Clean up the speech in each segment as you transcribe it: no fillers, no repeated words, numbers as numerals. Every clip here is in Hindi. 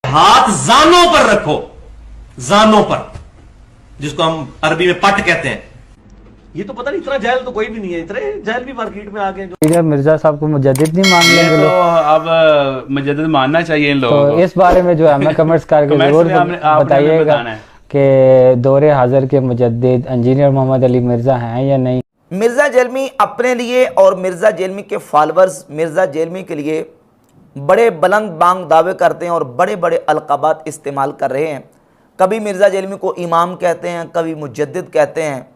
हाथ जानों पर रखो, जानों पर, जिसको हम अरबी में पट कहते हैं। ये तो पता नहीं, इतना जाहिल तो कोई भी नहीं है, इतने जाहिल भी मार्केट में आ गए जो। मिर्जा साहब को मुजद्दिद नहीं मान लेंगे तो अब मुजद्दिद मानना चाहिए इन लोगों तो को। इस बारे में जो है हमें कमेंट्स करके जरूर बताइएगा कि दौरे हाजिर के मुजद्दिद इंजीनियर मोहम्मद अली मिर्जा हैं या नहीं। मिर्ज़ा जेलमी अपने लिए और मिर्ज़ा जेलमी के फॉलोअर्स मिर्ज़ा जेलमी के लिए बड़े बुलंद बांग दावे करते हैं और बड़े बड़े अलक़ाबात इस्तेमाल कर रहे हैं। कभी मिर्ज़ा जेलमी को इमाम कहते हैं, कभी मुजद्दिद कहते हैं,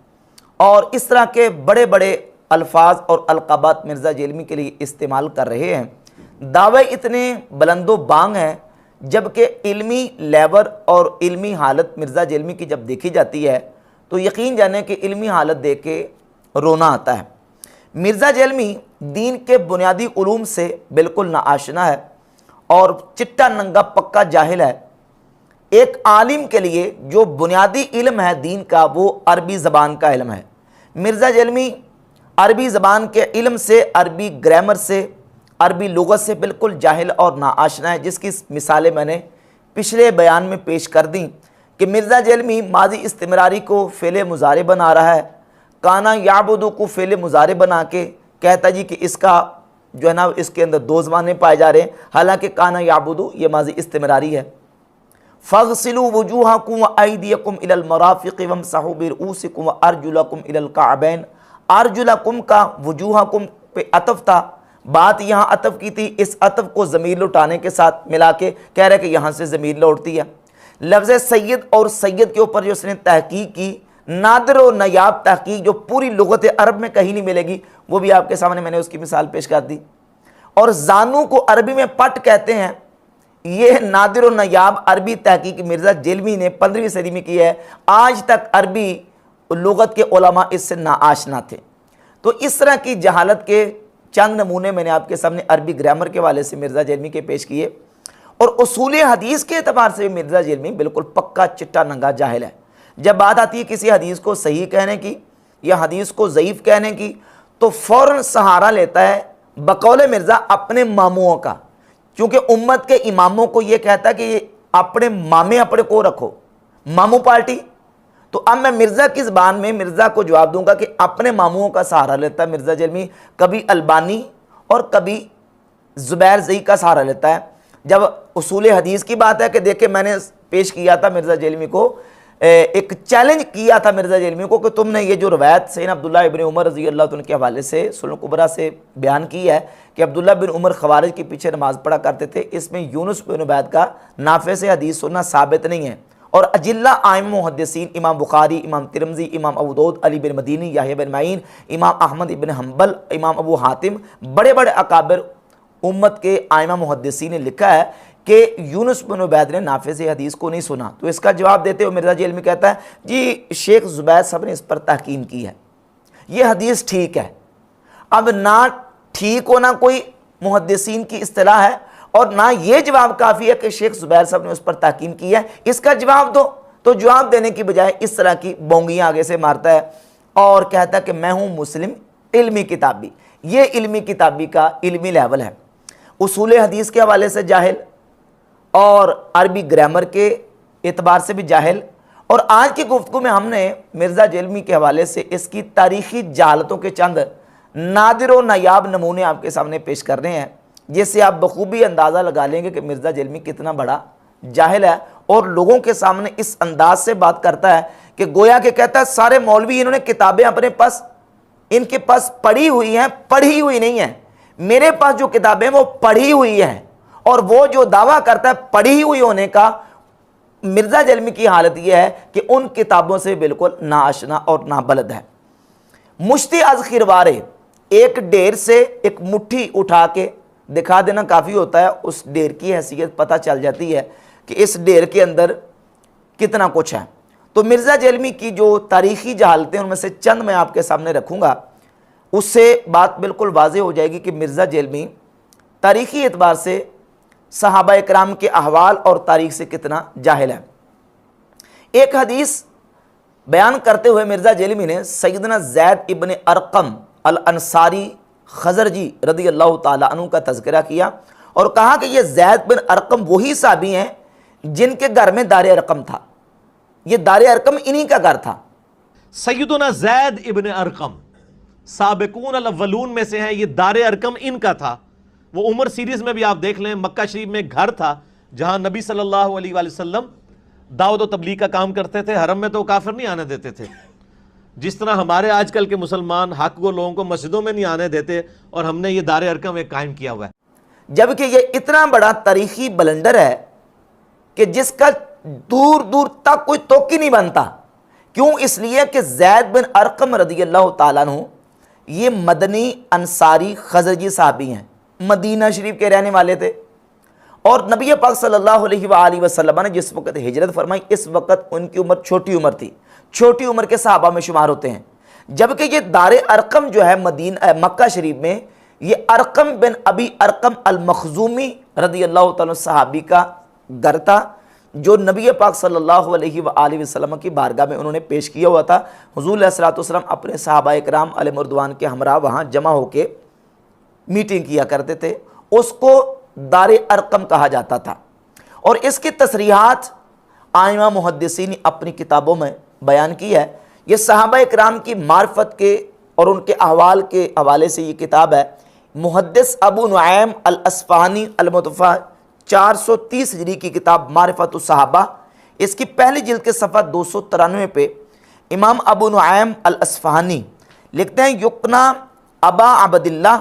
और इस तरह के बड़े बड़े अल्फाज और अलक़ाबात मिर्ज़ा जेलमी के लिए इस्तेमाल कर रहे हैं। दावे इतने बुलंदो बांग हैं, जबकि इल्मी लेवर और इल्मी हालत मिर्ज़ा जेलमी की जब देखी जाती है तो यकीन जाने कि इल्मी हालत देख के रोना आता है। मिर्ज़ा जेलमी दीन के बुनियादी उलूम से बिल्कुल नाआशना है और चिट्टा नंगा पक्का जाहिल है। एक आलिम के लिए जो बुनियादी इल्म है दीन का, वो अरबी ज़बान का इल्म है। मिर्ज़ा जेलमी अरबी ज़बान के इल्म से, अरबी ग्रामर से, अरबी लुगत से बिल्कुल जाहिल और नाआशना है, जिसकी मिसालें मैंने पिछले बयान में पेश कर दी कि मिर्ज़ा जेलमी माजी इस्तिमरारी को फ़ेल मुज़ारे बना रहा है, काना याबुदु को फ़ेल मुज़ारे बना के कहता जी कि इसका जो है ना, इसके अंदर दो ज़माने पाए जा रहे हैं, हालांकि काना याबुदु ये माजी इस्तिमरारी है। फ़ग़सिलू वुजूहकुम व अयदियकुम इलल मराफ़िक़ वमसहू बिरुऊसिकुम व अर्जुलकुम इलल कअबैन। अर्जुलकुम का वुजूहकुम पे अतफ़ था, बात यहाँ अतफ़ की थी, इस अतफ़ को ज़मीर लौटाने के साथ मिला के कह रहे कि यहाँ से ज़मीर लौटती है। लफ्ज़ सैयद और सैयद के ऊपर जो उसने तहक़ीक़ की, नादिर व नायाब तहक़ीक़ जो पूरी लुग़त अरब में कहीं नहीं मिलेगी, वो भी आपके सामने मैंने उसकी मिसाल पेश कर दी। और जानू को अरबी में पट कहते हैं, ये नादिर व नायाब अरबी तहक़ीक़ मिर्ज़ा जेलमी ने 15वीं सदी में की है। आज तक अरबी लुग़त के उलमा इससे नाआशना थे। तो इस तरह की जहालत के चंद नमूने मैंने आपके सामने अरबी ग्रामर के वाले से मिर्ज़ा जेलमी के पेश किए, और उसूल हदीस के एतबार से मिर्ज़ा जेलमी बिल्कुल पक्का चिट्टा नंगा जाहिल है। जब बात आती है किसी हदीस को सही कहने की या हदीस को ज़ईफ़ कहने की, तो फ़ौरन सहारा लेता है बकौल मिर्ज़ा अपने मामुओं का, क्योंकि उम्मत के इमामों को ये कहता है कि अपने मामे अपने को रखो, मामू पार्टी। तो अब मैं मिर्ज़ा की ज़बान में मिर्ज़ा को जवाब दूंगा कि अपने मामुओं का सहारा लेता है मिर्ज़ा जेलमी, कभी अलबानी और कभी ज़ुबैर ज़ई का सहारा लेता है। जब उसूल हदीस की बात है कि देखिए, मैंने पेश किया था मिर्ज़ा जेलमी को, एक चैलेंज किया था मिर्ज़ा जेलमी को कि तुमने ये जो रवायत सैयदना अब्दुल्ला इब्न उमर रज़ी अल्लाह तआला के हवाले से सुनन कुबरा से बयान की है कि अब्दुल्ला बिन उमर खवारिज के पीछे नमाज़ पढ़ा करते थे, इसमें यूनुस बिन उबैद का नाफे से हदीस सुनना साबित नहीं है। और अजिल्ला आइम मुहद्दिसीन इमाम बुखारी, इमाम तिरमिज़ी, इमाम अबू दाऊद, अली बिन मदीनी, याह्या बिन माइन, इमाम अहमद इब्न हम्बल, इमाम अबू हातिम, बड़े बड़े अकाबिर उम्मत के आइमा मुहद्दिसीन ने लिखा है कि यूनुस बिन उबैद ने नाफे से हदीस को नहीं सुना। तो इसका जवाब देते हुए मिर्ज़ा जेलमी कहता है जी शेख ज़ुबैर साहब ने इस पर तहकीम की है, ये हदीस ठीक है। अब ना ठीक होना कोई मुहद्दिसीन की इस्तिलाह है और ना ये जवाब काफ़ी है कि शेख ज़ुबैर साहब ने उस पर तहकीम की है, इसका जवाब दो। तो जवाब देने की बजाय इस तरह की बोंगियाँ आगे से मारता है और कहता है कि मैं हूँ मुस्लिम इल्मी किताबी। ये इल्मी किताबी का इल्मी लेवल है, उसूल हदीस के हवाले से जाहिल और अरबी ग्रामर के एतबार से भी जाहिल। और आज की गुफ्तगू में हमने मिर्ज़ा जेलमी के हवाले से इसकी तारीख़ी जहालतों के चंद नादिर व नायाब नमूने आपके सामने पेश कर रहे हैं, जिससे आप बखूबी अंदाज़ा लगा लेंगे कि मिर्ज़ा जेलमी कितना बड़ा जाहिल है और लोगों के सामने इस अंदाज से बात करता है कि गोया के कहता है सारे मौलवी इन्होंने किताबें अपने पास, इनके पास पढ़ी हुई हैं, पढ़ी हुई नहीं है। मेरे पास जो किताबें वो पढ़ी हुई हैं, और वो जो दावा करता है पढ़ी हुई होने का, मिर्ज़ा जेलमी की हालत यह है कि उन किताबों से बिल्कुल नाआशना और नाबलद है। मुश्ती अज़ खिरवारे, एक ढेर से एक मुट्ठी उठा के दिखा देना काफ़ी होता है, उस ढेर की हैसियत पता चल जाती है कि इस ढेर के अंदर कितना कुछ है। तो मिर्ज़ा जेलमी की जो तारीख़ी जहालतें उनमें से चंद मैं आपके सामने रखूँगा, उससे बात बिल्कुल वाज़ेह हो जाएगी कि मिर्ज़ा जेलमी तारीख़ी एतबार से सहाबा इकराम के अहवाल और तारीख़ से कितना जाहिल है। एक हदीस बयान करते हुए मिर्ज़ा जेलमी ने सैयदना ज़ैद इब्न अरक़म अल अंसारी खज़रजी रज़ी अल्लाह ताला अन्हु का तज़किरा किया और कहा कि ये ज़ैद बिन अरक़म वही साहबी हैं जिनके घर में दार अरकम था। ये दार अरकम इन्हीं का घर था। सैयदुना ज़ैद इब्न अरकम साबिकून अल अव्वलून में से हैं। ये दार अरकम इनका था। वो उमर सीरीज में भी आप देख लें, मक्का शरीफ में घर था जहां नबी सल्लल्लाहु अलैहि वसल्लम दावत और तबलीग का काम करते थे। हरम में तो काफिर नहीं आने देते थे। जिस तरह हमारे आजकल के मुसलमान हक को लोगों को मस्जिदों में नहीं आने देते, और हमने ये दार अरकम एक कायम किया हुआ है। जबकि ये इतना बड़ा तारीखी बलंडर है कि जिसका दूर दूर तक कोई तोकी नहीं बनता। क्यों? इसलिए कि ज़ैद बिन अरकम रज़ियल्लाहु ताला अन्हु ये मदनी अंसारी खज़रजी साहबी हैं, मदीना शरीफ के रहने वाले थे। और नबी पाक सल्लल्लाहु अलैहि वसल्लम ने जिस वक्त हिजरत फरमाई, इस वक्त उनकी उम्र छोटी उम्र थी, छोटी उम्र के सहाबा में शुमार होते हैं। जबकि ये दार अरकम जो है मक्का शरीफ में, ये अरकम बिन अबी अरकम अल मखजूमी रज़ियल्लाहु ताला सहाबी का घर था, जो नबी पाक सल्लल्लाहु अलैहि वसल्लम की बारगाह में उन्होंने पेश किया हुआ था। हुज़ूर अलैहिस्सलातु वस्सलाम अपने सहाबा इकराम अलैहिर्रिदवान के हमरा वहाँ जमा होकर मीटिंग किया करते थे। उसको दार अरकम कहा जाता था। और इसकी तसरीहात आइमा मुहद्दिसीन ने अपनी किताबों में बयान की है। ये सहाबा इकराम की मार्फत के और उनके अहवाल के हवाले से ये किताब है। मुहद्दिस अबू नुआइम अल अस्फ़हानी अल मुतफ़ा 430 हिजरी की किताब मारिफतुस सहाबा, इसकी पहली जिल्द के सफ़ा 293 पे इमाम अबू नुआइम अल अस्फ़हानी लिखते हैं, युकना अबा अब्दिल्लाह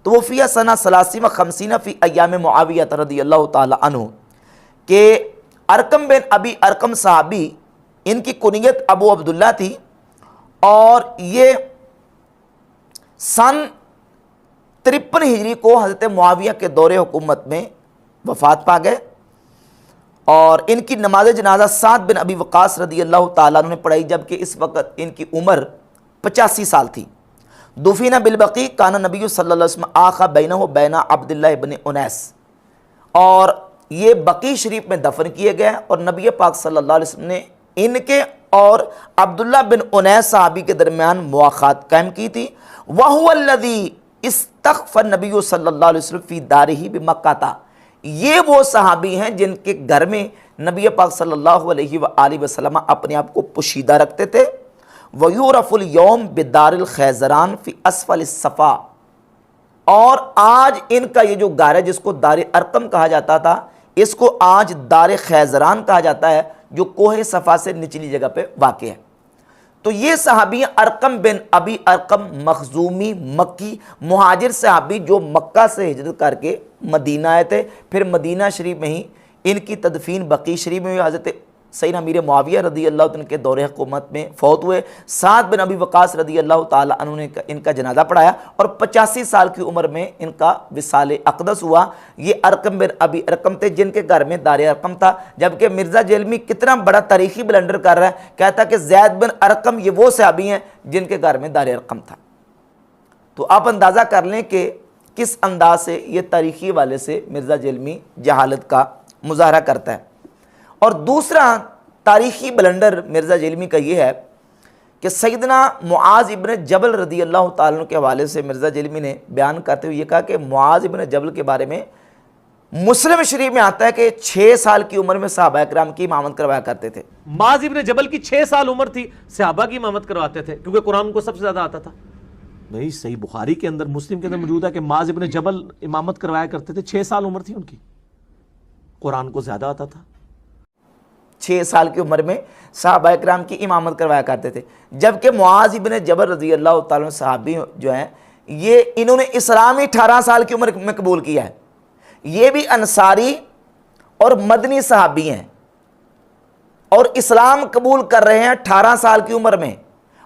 तोफ़िया सना सलासी व खमसीना फ़ी अय्याम मुआविया रज़ियल्लाहु ताला अन्हु, के अरकम बिन अबी अरकम साहबी, इनकी कुनियत अबू अब्दुल्ला थी और ये सन 53 हिजरी को हज़रत मुआविया के दौरे हुकूमत में वफ़ात पा गए। और इनकी नमाज जनाजा साद बिन अबी वक़ास रज़ियल्लाहु ताला अन्हु ने पढ़ाई, जबकि इस वक्त इनकी उम्र 85 साल थी। दुफीना बिलबकी काना नबी सल्लल्लाहु अलैहि वसल्लम आखा बैना व बैना अब्दुल्ला इब्न उनैस, और ये बकी शरीफ में दफन किए गए। और नबी पाक सल्लल्लाहु अलैहि वसल्लम ने इनके और अब्दुल्ला बिन उनैस साहबी के दरमियान मुआख़ात कायम की थी। वहुवल्लज़ी इस्तग़फ़र नबी सल्लल्लाहु अलैहि वसल्लम फ़ी दारिही बिमक्का था। ये वो सहाबी हैं जिनके घर में नबी पाक सल्लल्लाहु अलैहि वसल्लम अपने आप को पोशीदा रखते थे। वयूरफुल यौम बिदारिल खैज़रान फ़ी अस्फल सफ़ा, और आज इनका ये जो घर है जिसको दार अरकम कहा जाता था, इसको आज दार खैज़रान कहा जाता है, जो कोहे सफ़ा से निचली जगह पे वाक़ है। तो ये सहाबी अरकम बिन अबी अरकम मखजूमी मक्की मुहाजिर सहाबी, जो मक्का से हिजरत करके मदीना आए थे। फिर मदीना शरीफ में ही इनकी तदफीन बकी शरीफ में हज़रत सैयदना अमीर मुआविया रज़ियल्लाहु अन्हु के दौरे हुकूमत में फ़ौत हुए। साद बिन अबी वक़ास रज़ियल्लाहु ताला अन्हु ने इनका जनाजा पढ़ाया और 85 साल की उम्र में इनका विसाल अक़दस हुआ। ये अरकम बिन अबी अरकम थे जिनके घर में दार अरकम था। जबकि मिर्ज़ा जेलमी कितना बड़ा तारीखी ब्लंडर कर रहा है, कहता कि ज़ैद बिन अरकम ये वो सहाबी हैं जिनके घर में दार अरकम था। तो आप अंदाज़ा कर लें कि किस अंदाज से ये तारीखी वाले से मिर्ज़ा जेलमी जहालत का मुजाहरा करता है। और दूसरा तारीखी ब्लंडर मिर्ज़ा जेलमी का ये है कि सैयदना मुआज़ इब्न जबल रज़ियल्लाहु ताला अन्हु के हवाले से मिर्ज़ा जेलमी ने बयान करते हुए ये कहा कि मुआज़ इब्न जबल के बारे में मुस्लिम शरीफ में आता है कि 6 साल की उम्र में सहाबा इकराम की इमामत करवाया करते थे। मुआज़ इब्न जबल की 6 साल उम्र थी, सहाबा की इमामत करवाते थे, क्योंकि कुरान उनको सबसे ज़्यादा आता था। भाई सही बुखारी के अंदर, मुस्लिम के अंदर मौजूद है कि मुआज़ इब्न जबल इमामत करवाया करते थे, 6 साल उम्र थी उनकी, कुरान को ज़्यादा आता था। 6 साल की उम्र में सहाबा इकराम की इमामत करवाया करते थे। जबकि मुआज़ इब्न जबल रज़ियल्लाहु ताला अन्हु सहाबी जो हैं, ये इन्होंने इस्लाम ही 18 साल की उम्र में कबूल किया है। ये भी अंसारी और मदनी सहाबी हैं और इस्लाम कबूल कर रहे हैं 18 साल की उम्र में।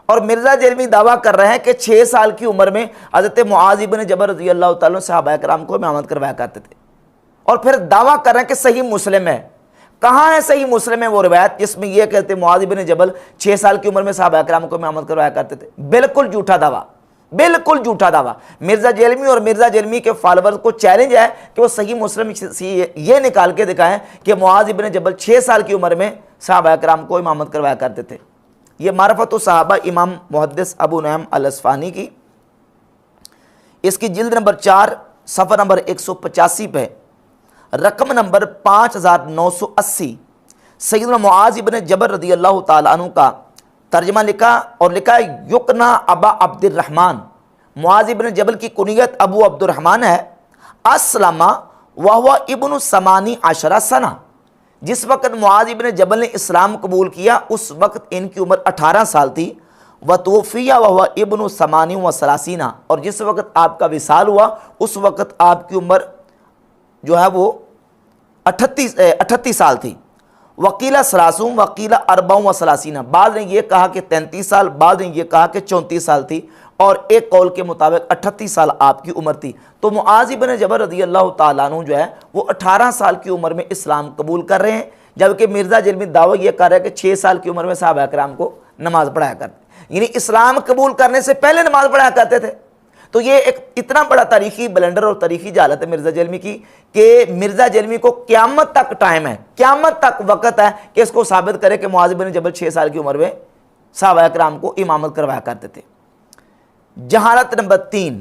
और मिर्ज़ा जेलमी दावा कर रहे हैं कि 6 साल की उम्र में हज़रत मुआज़ इब्न जबल रज़ियल्लाहु ताला अन्हु सहाबा इकराम को इमामत करवाया करते थे। और फिर दावा कर रहे हैं कि सही मुस्लिम है। कहाँ है सही मुस्लिम है वो रिवायत जिसमें यह कहते मुआज़ इब्न जबल 6 साल की उम्र में सहाबा इकराम को इमामत करवाया करते थे? बिल्कुल झूठा दावा, बिल्कुल झूठा दावा। मिर्ज़ा जेलमी और मिर्ज़ा जेलमी के फॉलोअर्स को चैलेंज है कि वो सही मुस्लिम से ये निकाल के दिखाएं कि मुआज़ इब्न जबल 6 साल की उम्र में सहाबा इकराम को इमामत करवाया करते थे। ये मारिफतुस सहाबा इमाम मुहद्दिस अबू नुआइम अल अस्फ़हानी की, इसकी जिल्द नंबर 4 सफ़ा नंबर 185 पे रकम नंबर 5980 सैयदना मुआज इब्न जबल रदी अल्लाह ताला अन्हु का तर्जमा लिखा और लिखा युकना अबा अब्दुर्रहमान। मुआज इब्न जबल की कुनियत अबू अब्दुर्रहमान है। अस्लमा वह इब्न समानी आशरा सना, जिस वक़्त मुआज इब्न जबल ने इस्लाम कबूल किया उस वक़्त इनकी उम्र 18 साल थी। व तोफ़िया वह इब्न समानी व सलासीना, और जिस वक़्त आपका विसाल हुआ उस वक़्त आपकी उम्र जो है वो 38 साल थी। वकीला सलासूम वकीला अरबाऊं व सलासीना, बाद ने यह कहा कि 33 साल, बाद ने यह कहा कि 34 साल थी, और एक कौल के मुताबिक 38 साल आपकी उम्र थी। तो मुआज इब्न जबल रज़ी अल्लाह ताला अन्हु जो है वो 18 साल की उम्र में इस्लाम कबूल कर रहे हैं, जबकि मिर्ज़ा जेलमी दावा यह कर रहा है कि 6 साल की उम्र में सहाबा कराम को नमाज पढ़ाया करते, यानी इस्लाम कबूल करने से पहले नमाज पढ़ाया करते थे। तो ये एक इतना बड़ा तारीखी ब्लंडर और तारीखी जालत है मिर्ज़ा जेलमी की कि मिर्ज़ा जेलमी को क़यामत तक टाइम है, क़यामत तक वक़्त है कि इसको साबित करे कि मुआज़ बिन जबल 6 साल की उम्र में सहाबा कराम को इमामत करवाया करते थे। जहालत नंबर 3,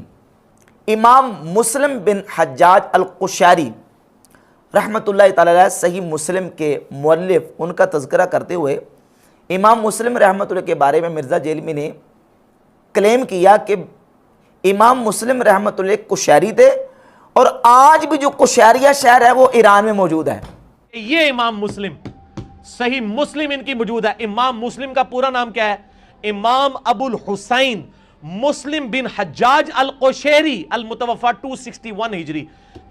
इमाम मुस्लिम बिन हज्जाज अल-कुशैरी रहमतुल्लाह तआला अलैह सही मुस्लिम के मुअल्लिफ, उनका तज़किरा करते हुए इमाम मुस्लिम रहमतुल्लाह के बारे में मिर्ज़ा जेलमी ने क्लेम किया कि इमाम मुस्लिम रहमतुल्लाह कुशैरी थे, और आज भी जो कुशैरिया शहर है वो ईरान में मौजूद है। ये इमाम मुस्लिम, सही मुस्लिम इनकी मौजूद है। इमाम मुस्लिम का पूरा नाम क्या है? इमाम अबुल हुसैन मुस्लिम बिन हज्जाज अल कुशैरी अल मुतवफ़ा 261 हिजरी।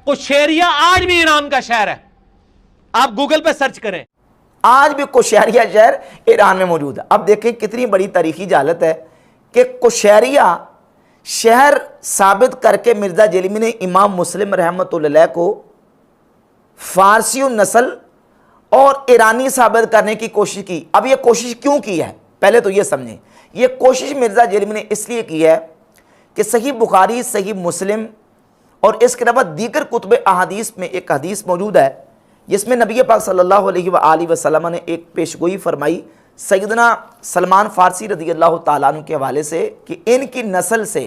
कुशैरिया आज भी ईरान का शहर है, आप गूगल पे सर्च करें, आज भी कुशैरिया शहर ईरान में मौजूद है। अब देखें कितनी बड़ी तारीखी जालत है कि कुशैरिया शहर साबित करके मिर्ज़ा जेलमी ने इमाम मुस्लिम रहमतुल्लाह को फारसी नस्ल और ईरानी साबित करने की कोशिश की। अब यह कोशिश क्यों की है, पहले तो यह समझें। यह कोशिश मिर्ज़ा जेलमी ने इसलिए की है कि सही बुखारी, सही मुस्लिम और इसके अलावा दीगर कुतुब अहादीस में एक हदीस मौजूद है जिसमें नबी पाक सल्लल्लाहु अलैहि वसल्लम ने एक पेशगोई फरमाई सैयदना सलमान फ़ारसी रज़ी अल्लाह ताला अन्हु के हवाले से कि इनकी नस्ल से,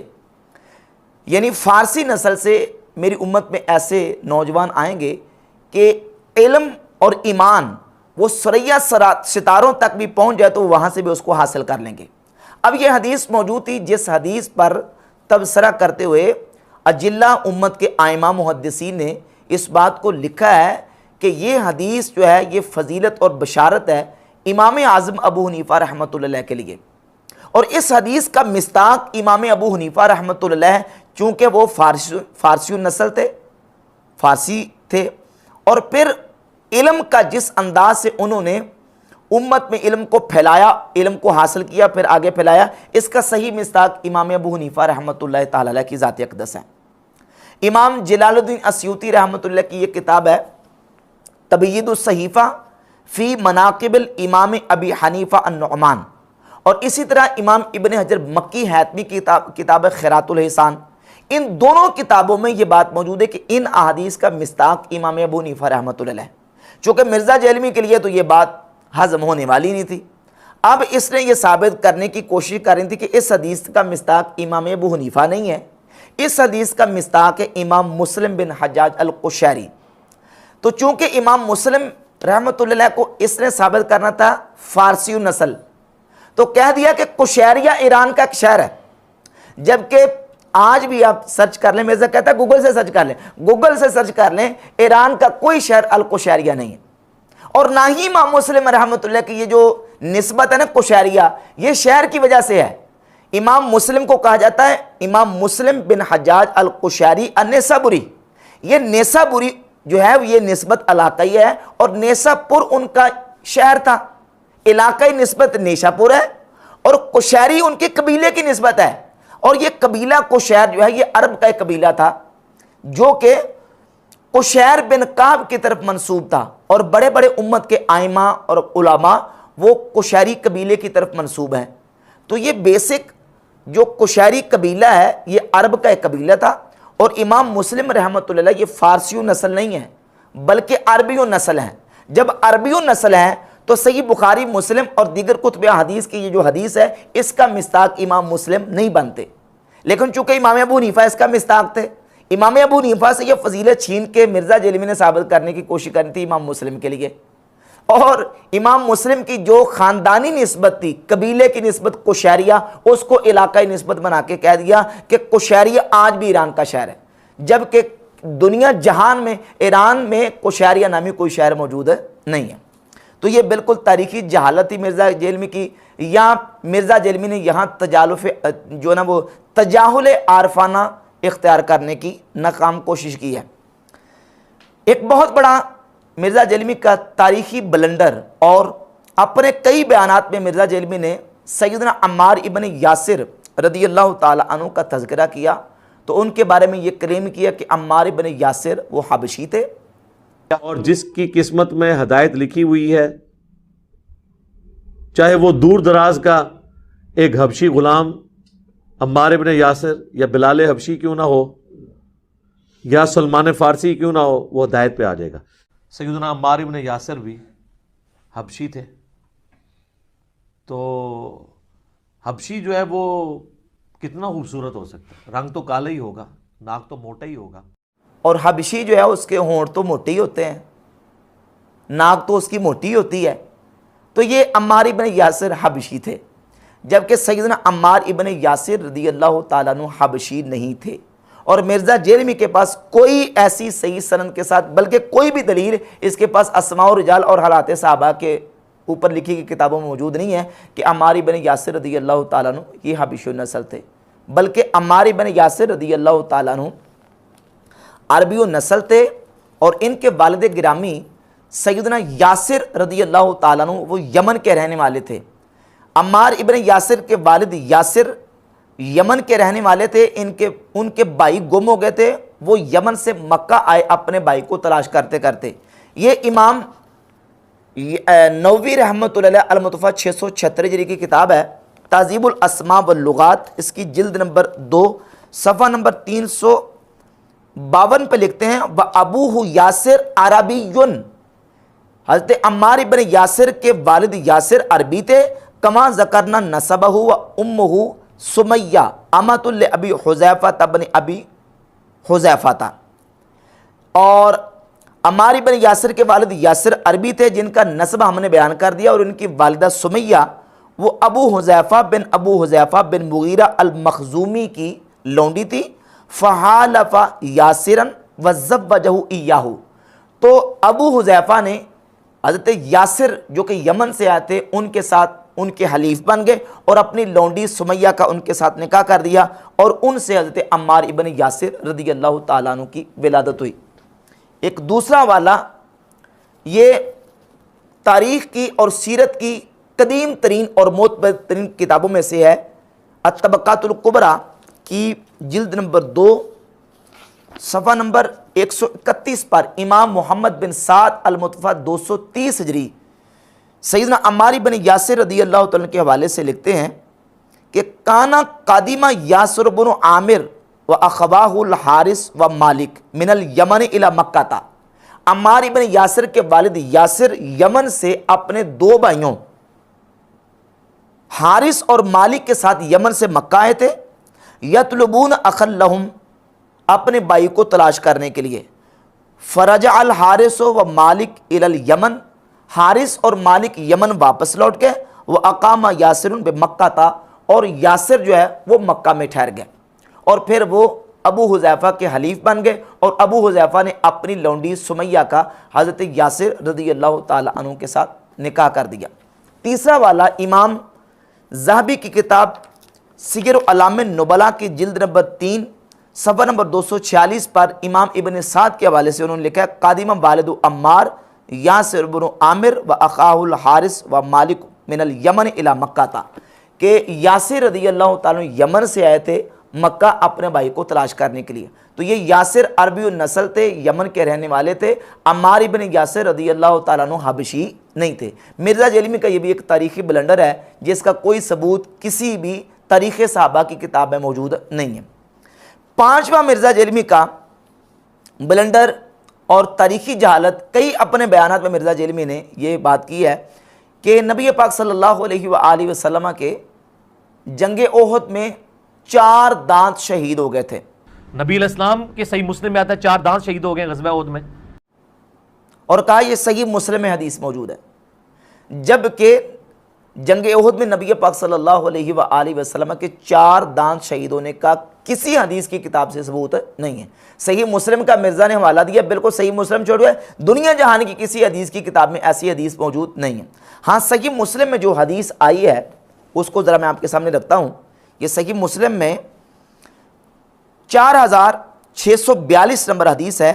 यानी फ़ारसी नस्ल से मेरी उम्मत में ऐसे नौजवान आएंगे कि इल्म और ईमान वो सरैया सितारों तक भी पहुंच जाए तो वहाँ से भी उसको हासिल कर लेंगे। अब ये हदीस मौजूद थी जिस हदीस पर तबसरा करते हुए अजिल्ला उम्मत के आइमा मुहद्दिसीन ने इस बात को लिखा है कि ये हदीस जो है ये फजीलत और बशारत है इमाम आज़म अबू हनीफ़ा रहमतुल्लाह के लिए। और इस हदीस का मिस्ताक इमाम अबू हनीफ़ा रहमतुल्लाह, चूँकि वो फ़ारसी नस्ल थे, फ़ारसी थे, और फिर इल्म का जिस अंदाज से उन्होंने उम्मत में इल्म को फैलाया, इल्म को हासिल किया, फिर आगे फैलाया, इसका सही मिस्ताक इमाम अबू हनीफ़ा रहमतुल्लाह ताला अलैह की ज़ात अक़दस है। इमाम जलालुद्दीन अस्यूती रहमतुल्लाह की ये किताब है तबयीदुस सहीफ़ा फ़ी मनाक़िबिल इमाम अबी हनीफ़ा अन-नुअमान, और इसी तरह इमाम इब्न हजर मक्की हैतमी की किताब खैरातुल हिसान। इन दोनों किताबों में ये बात मौजूद है कि इन अहादीस का मिस्ताक इमाम अबू हनीफ़ा रहमतुल्लाह, चूँकि मिर्ज़ा जेलमी के लिए तो ये बात हज़म होने वाली नहीं थी। अब इसने ये साबित करने की कोशिश कर रही थी कि इस हदीस का मिस्ताक इमाम अबू हनीफ़ा नहीं है, इस हदीस का मिस्ताक है इमाम मुस्लिम बिन हज्जाज अल कुशैरी। तो चूँकि इमाम मुस्लिम रहमतुल्लाह को इसने साबित करना था फ़ारसी नस्ल, तो कह दिया कि कुशैरिया ईरान का एक शहर है, जबकि आज भी आप सर्च कर लें, मिर्ज़ा कहता है गूगल से सर्च कर लें, गूगल से सर्च कर लें, ईरान का कोई शहर अल कुशैरिया नहीं है। और ना ही इमाम मुस्लिम रहमतुल्लाह की ये जो निस्बत है ना कुशैरिया, ये शहर की वजह से है। इमाम मुस्लिम को कहा जाता है इमाम मुस्लिम बिन हज्जाज अल कुशैरी अन-नेसाबुरी। ये नेसाबुरी जो है ये निस्बत इलाकाई है, और नेसापुर उनका शहर था, इलाकाई निस्बत नेशापुर है, और कुशैरी उनके कबीले की निस्बत है। और ये कबीला कुशैर जो है ये अरब का एक कबीला था जो कि कुशैर बिन काब की तरफ मंसूब था, और बड़े बड़े उम्मत के आइमा और उलामा वो कुशैरी कबीले की तरफ मंसूब हैं। तो ये बेसिक जो कुशैरी कबीला है ये अरब का एक कबीला था, और इमाम मुस्लिम रहमतुल्लाह ये फ़ारसी नस्ल नहीं है बल्कि अरबी नस्ल है। जब अरबी नस्ल है तो सही बुखारी, मुस्लिम और दीगर कुतुब हदीस की ये जो हदीस है इसका मिस्ताक इमाम मुस्लिम नहीं बनते, लेकिन चूंकि इमाम अबू हनीफ़ा इसका मिस्ताक थे, इमाम अबू हनीफा से यह फजीलत छीन के मिर्ज़ा जेलमी ने साबित करने की कोशिश करनी थी इमाम मुस्लिम के लिए, और इमाम मुस्लिम की जो ख़ानदानी निस्बत थी, कबीले की निस्बत कुशैरिया, उसको इलाकाई निस्बत बना के कह दिया कि कुशैरिया आज भी ईरान का शहर है, जबकि दुनिया जहान में ईरान में कुशैरिया नामी कोई शहर मौजूद नहीं है। तो ये बिल्कुल तारीखी जहालत थी मिर्ज़ा जेलमी की, या मिर्ज़ा जेलमी ने यहाँ तजालुफ़ जो ना वो तजाहुल आरफाना इख्तियार करने की नाकाम कोशिश की है। एक बहुत बड़ा मिर्ज़ा जेलमी का तारीखी ब्लंडर, और अपने कई बयानात में मिर्ज़ा जेलमी ने सैयदना अम्मार इब्न यासिर रदी अल्लाह ताला अन्हु का तज़किरा किया, तो उनके बारे में ये क्लेम किया कि अम्मार इब्न यासिर वो हबशी थे, और जिसकी किस्मत में हदायत लिखी हुई है, चाहे वो दूर दराज का एक हबशी गुलाम अम्मार इब्न यासिर या बिलाल हबशी क्यों ना हो, या सलमान फ़ारसी क्यों ना हो, वो हदायत पे आ जाएगा। सैयदना अम्मार इब्न यासिर भी हबशी थे, तो हबशी जो है वो कितना खूबसूरत हो सकता है, रंग तो काला ही होगा, नाक तो मोटा ही होगा, और हबशी जो है उसके होंठ तो मोटे ही होते हैं, नाक तो उसकी मोटी होती है। तो ये अम्मार इब्न यासिर हबशी थे, जबकि सैयदना अम्मार इब्न यासिर रदी अल्लाह ताला अन्हु हबशी नहीं थे। और मिर्ज़ा जेलमी के पास कोई ऐसी सही सनद के साथ, बल्कि कोई भी दलील इसके पास अस्मा और रिजाल और हालात सहाबा के ऊपर लिखी गई किताबों में मौजूद नहीं है कि अम्मार इब्न यासिर रदी अल्लाह ताला अन्हु ये हबशी नस्ल थे, बल्कि अम्मार इब्न यासिर रदी अल्लाह ताला अन्हु अरबी नस्ल थे, और इनके वालिद गिरामी सैयदना यासिर रदी अल्लाह ताला अन्हु वो यमन के रहने वाले थे। अम्मार इब्न यासिर के वालिद यासिर यमन के रहने वाले थे, उनके भाई गुम हो गए थे, वो यमन से मक्का आए अपने भाई को तलाश करते करते। ये इमाम नववी रहमतुल्लाह अलैह अल-मुतवफ़्फ़ा 676 हिजरी की किताब है तहज़ीबुल अस्मा वल लुगात, इसकी जिल्द नंबर 2 सफ़ा नंबर 352 पे लिखते हैं, व अबूहु यासिर अरबियुन, हज़रत अम्मार इब्न यासिर के वालिद यासिर अरबी थे, कमा ज़करना नसबहु व उम्मुहु सुमैया अमतुल अबी हुज़ैफ़ा तबन अबी हुज़ैफ़ा था। और अम्मार इब्न यासिर के वालिद यासिर अरबी थे, जिनका नस्ब हमने बयान कर दिया, और उनकी वालिदा सुमैया वो अबू हुज़ैफ़ा बिन मुगीरा अल मखज़ूमी की लौंडी थी। फ़हालफ़ा यासिरन वज़व्वजहु इय्याहु, तो अबू हुज़ैफ़ा ने हज़रत यासिर जो कि यमन से आए थे उनके साथ उनके हलीफ बन गए, और अपनी लौंडी सुमैया का उनके साथ निकाह कर दिया, और उनसे हज़रत अम्मार इब्न यासिर रदी अल्लाह ताला अन्हु की विलादत हुई। एक दूसरा वाला ये तारीख़ की और सीरत की कदीम तरीन और मोतबर तरीन किताबों में से है, अत-तबक़ातुल कुबरा की जिल्द नंबर 2 सफ़ा नंबर 131 पर इमाम मोहम्मद बिन साद अल-मुतवफ़्फ़ा 230 हिजरी सैयदना अम्मार इब्न यासिर रदी अल्लाह तआला के हवाले से लिखते हैं कि काना कादिमा यासिर बिन आमिर व अखवाहुल हारिस व मालिक मिनल यमन इला मक्का था। अम्मार इब्न यासिर के वालिद यासिर यमन से अपने दो भाइयों हारिस और मालिक के साथ यमन से मक्का आए थे। यतलबून अखल्लहुम, अपने भाई को तलाश करने के लिए। फरजा अल हारिस व मालिक इलल यमन, हारिस और मालिक यमन वापस लौट गए। वह अकामा यासिरुन बे मक्का था, और यासिर जो है वो मक्का में ठहर गए, और फिर वो अबू हुज़ैफ़ा के हलीफ बन गए, और अबू हुज़ैफ़ा ने अपनी लौंडी सुमैया का हज़रत यासिर रज़ी अल्लाह ताला अन्हु के साथ निकाह कर दिया। तीसरा वाला इमाम ज़हबी की किताब सिगर अलाम नुबला की जिल्द नंबर 3 सफ़ा नंबर 246 पर इमाम इब्न साद के हवाले से उन्होंने लिखा है, कादिमा वालिदु अम्मार यासिर बिन आमिर व अखाहुल हारिस व मालिक मिनल यमन इला मक्का था, कि यासिर रज़ी अल्लाह ताला यमन से आए थे मक्का अपने भाई को तलाश करने के लिए। तो ये यासिर अरबी नस्ल थे, यमन के रहने वाले थे। अम्मार इब्न यासिर रज़ी अल्लाह ताला अन्हु हबशी नहीं थे। मिर्ज़ा जेलमी का ये भी एक तारीख़ी ब्लंडर है, जिसका कोई सबूत किसी भी तारीख़ सहाबा की किताब में मौजूद नहीं है। पाँचवा मिर्ज़ा जेलमी का ब्लंडर और तारीख़ी जहालत, कई अपने बयानात में मिर्ज़ा जेलमी ने ये बात की है कि नबी पाक सल्लल्लाहु अलैहि वसल्लम के जंग ओहद में 4 दांत शहीद हो गए थे। नबी अलैहिस्सलाम के सही मुस्लिम में आता है 4 दांत शहीद हो गए गज़वा उहद में, और कहा यह सही मुस्लिम में हदीस मौजूद है, जबकि जंग उहद में नबी पाक सल्लल्लाहु अलैहि वसल्लम के 4 दांत शहीद होने का किसी हदीस की किताब से सबूत नहीं है। सही मुस्लिम का मिर्जा ने हवाला दिया, बिल्कुल सही मुस्लिम छोड़िए, दुनिया जहान की किसी हदीस की किताब में ऐसी हदीस मौजूद नहीं है। हाँ, सही मुस्लिम में जो हदीस आई है उसको ज़रा मैं आपके सामने रखता हूँ। ये सही मुस्लिम में 4642 नंबर हदीस है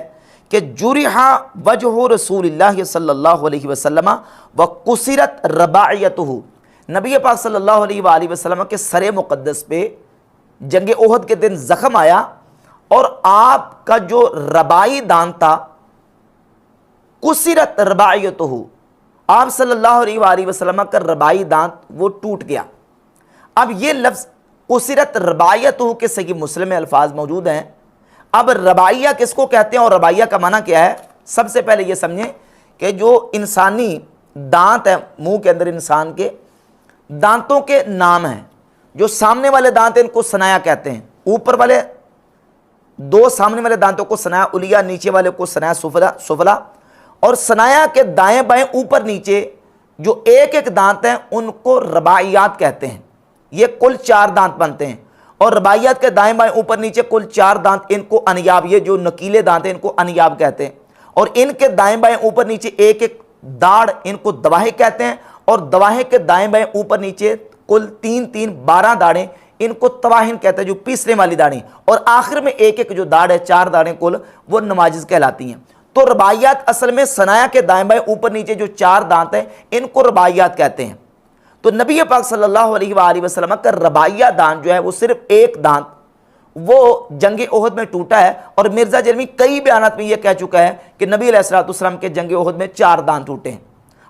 कि जुरिहा वजहु रसूलिल्लाह सल्लल्लाहु अलैहि वसल्लम व कुसिरत रबायतहु, नबी पाक सल्लल्लाहु अलैहि वसल्लम के सरे मुक़द्दस पे जंग उहद के दिन जख्म आया और आपका जो रबाई दांत था, कुसिरत रबायतहु, आप सल्लल्लाहु अलैहि वसल्लम का रबाई दांत वो टूट गया। अब ये लफ्ज़ कुसिरत रबायतहु के सही मुस्लिम में अल्फाज मौजूद हैं। अब रबाइया किसको कहते हैं और रबाइया का माना क्या है? सबसे पहले ये समझें कि जो इंसानी दांत है मुंह के अंदर, इंसान के दांतों के नाम हैं। जो सामने वाले दांत हैं इनको सनाया कहते हैं, ऊपर वाले 2 सामने वाले दांतों को सनाया उलिया, नीचे वाले को सनाया सुफला, और सनाया के दाएं बाएं ऊपर नीचे जो एक एक दांत हैं उनको रबाइयात कहते हैं। ये कुल 4 दांत बनते हैं, और रबाइयात के दाएं बाएं ऊपर नीचे कुल 4 दांत, इनको अनियाब, ये जो नकीले दांत हैं इनको अनियाब कहते हैं। और इनके दाएं बाएं ऊपर नीचे एक एक दाढ़, इनको दवाहे कहते हैं। और दवाहे के दाएं बाएं ऊपर नीचे कुल 3-3 12 दाढ़ें, इनको तवाहिन कहते हैं, जो पीसने वाली दाढ़ें। और आखिर में एक एक जो दाढ़ है, 4 दाढ़ें कुल, वो नमाजिज कहलाती हैं। तो रबाइयात असल में सनाया के दाएं बाएं ऊपर नीचे जो 4 दांत हैं इनको रबाइयात कहते हैं। तो नबी पाक सल्लल्लाहु अलैहि वसल्लम का रबाइया दांत जो है वो सिर्फ एक दांत वो जंग उहद में टूटा है। और मिर्जा जलमी कई बयानात में यह कह चुका है कि नबी अलैहिस्सलाम के जंग उहद में 4 दांत टूटे हैं।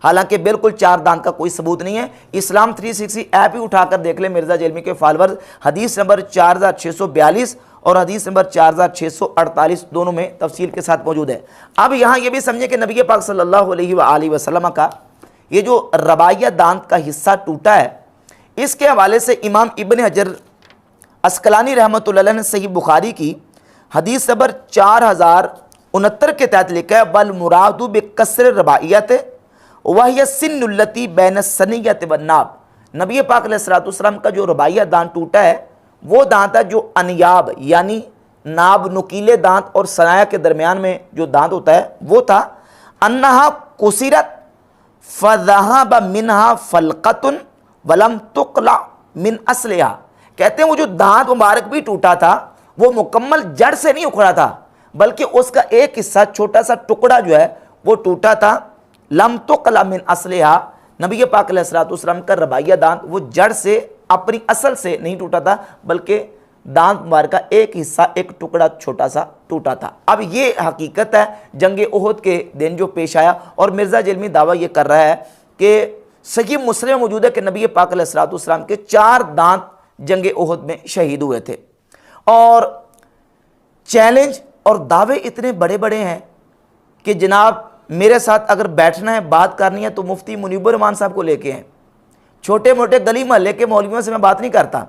हालांकि बिल्कुल 4 दांत का कोई सबूत नहीं है। इस्लाम 360 ऐप ही उठाकर देख ले, मिर्जा जलमी के फॉलोअर्स, हदीस नंबर 4642 और हदीस नंबर 4648 दोनों में तफसील के साथ मौजूद है। अब यहाँ ये भी समझे कि नबी पाक सल्लल्लाहु अलैहि वसल्लम का ये जो रबाइया दांत का हिस्सा टूटा है, इसके हवाले से इमाम इब्न हजर अस्कलानी रहमतुल्लाह अलैह ने सही बुखारी की हदीस नंबर 4069 के तहत लिखा है, वल मुरादु बिकस्र रबाइयत वहिय सिन्नुल्लती बैन सनियत व नाब। नबी पाक अलैहिस्सलाम का जो रबाइया दांत टूटा है वो दांत है जो अनियाब यानी नाब, नुकीले दांत और सनाया के दरमियान में जो दांत होता है वो था। अन्नहा कुसिरत फज़हब मिनहा फलकतुन वलम तुकला मिन असलिहा। कहते हैं वो जो दांत मुबारक भी टूटा था वो मुकम्मल जड़ से नहीं उखड़ा था, बल्कि उसका एक हिस्सा, छोटा सा टुकड़ा जो है वो टूटा था। लम तुकला मिन असलिहा, नबी पाक अलैहिस्सलाम का रबाइया दांत वो जड़ से, अपनी असल से नहीं टूटा था, बल्कि दांत मुबारक का एक हिस्सा, एक टुकड़ा छोटा सा टूटा था। अब ये हकीकत है जंग उहद के दिन जो पेश आया। और मिर्जा जलमी दावा ये कर रहा है कि सही मुस्लिम मौजूद है कि नबी पाक अलैहिस्सलाम के 4 दांत जंग उहद में शहीद हुए थे। और चैलेंज और दावे इतने बड़े बड़े हैं कि जनाब मेरे साथ अगर बैठना है, बात करनी है, तो मुफ्ती मुनीबुर रहमान साहब को लेके हैं। छोटे मोटे गली मोहल्ले के मौलवियों से मैं बात नहीं करता।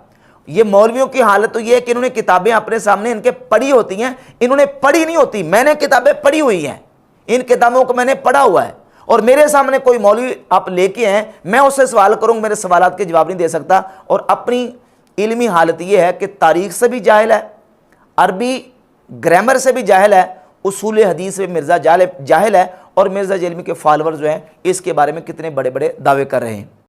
ये मौलवियों की हालत तो ये है कि इन्होंने किताबें अपने सामने इनके पढ़ी होती हैं, इन्होंने पढ़ी नहीं होती। मैंने किताबें पढ़ी हुई हैं, इन किताबों को मैंने पढ़ा हुआ है, और मेरे सामने कोई मौलवी आप लेके हैं, मैं उससे सवाल करूंगा, मेरे सवालात के जवाब नहीं दे सकता। और अपनी इल्मी हालत ये है कि तारीख से भी जाहिल है, अरबी ग्रामर से भी जाहिल है, उसूल हदीस में मिर्जा जाहिल है। और मिर्जा जलमी के फॉलोअर्स जो हैं इसके बारे में कितने बड़े बड़े दावे कर रहे हैं।